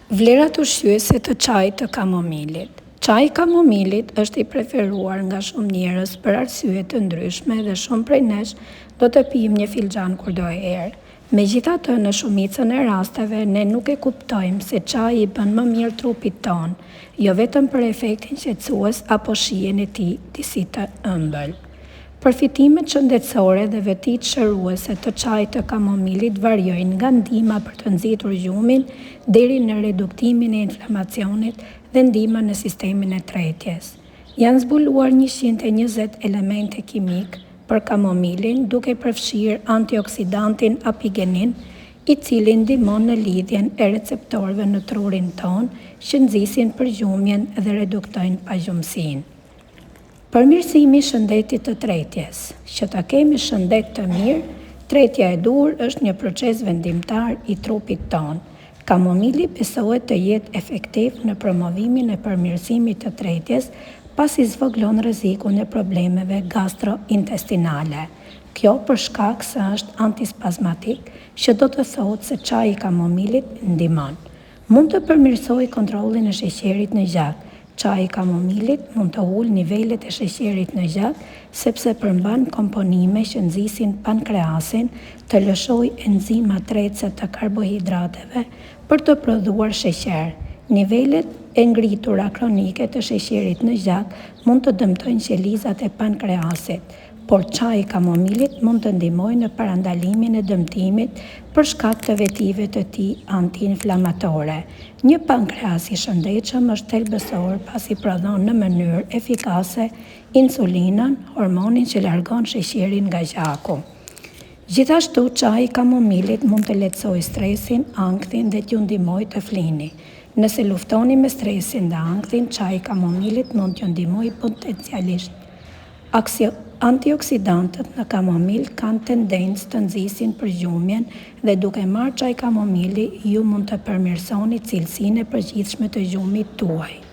Vlerat ushqyese të çajit të kamomilit. Çaji i kamomilit është i preferuar nga shumë njerëz për arsye të ndryshme dhe shumë prej nesh do të pijmë një filxhan kurdoherë. Megjithatë, në shumicën e rasteve ne nuk e kuptojmë se çaji i bën më mirë trupit tonë, jo vetëm për efektin shqetësues apo shijen e tij disi të ëmbël. Përfitimet shëndetësore dhe vetitë shëruese të çajit të kamomilit variojnë nga ndihma për të nxitur gjumin deri në reduktimin e inflamacionit dhe ndihma në sistemin e tretjes. Janë zbuluar 120 elemente kimik për kamomilin, duke përfshirë antioksidantin apigenin, i cili ndihmon në lidhjen e receptorëve në trurin tonë, që nxisin përgjumjen dhe reduktojnë pagjumsinë. Përmirësimi i shëndetit të tretjes. Që ta kemi shëndet të mirë, tretja e dur është një proces vendimtar i trupit tonë. Kamomili besohet të jetë efektiv në promovimin e përmirësimit të tretjes, pasi zvogëlon rrezikun e problemeve gastrointestinale. Kjo për shkak se është antispazmatik, që do të thotë se çaji i kamomilit ndihmon. Mund të përmirësojë kontrollin e sheqerit në gjak. Çaji i kamomilit mund të ulë nivelet e sheqerit në gjak, sepse përmban komponime që nxisin pankreasin të lëshojë enzima tretëse të karbohidrateve për të prodhuar sheqer. Nivelet e ngritura kronike të sheqerit në gjak mund të dëmtojnë qelizat e pankreasit, por çaji i kamomilit mund të ndihmojë në parandalimin e dëmtimit për shkak të vetive të tij antiinflamatore. Një pankreas i shëndetshëm është thelbësor pasi prodhon në mënyrë efikase insulinën, hormonin që largon sheqerin nga gjaku. Gjithashtu, çaji i kamomilit mund të lehtësojë stresin, ankthin dhe t'ju ndihmojë të flini. Nëse luftoni me stresin dhe ankthin, çaji i kamomilit mund t'ju ndihmojë potencialisht. Antioksidantët në kamomil kanë tendencë të nxisin përgjumjen dhe duke marrë çaj kamomili, ju mund të përmirësoni cilësinë e përgjithshme të gjumit tuaj.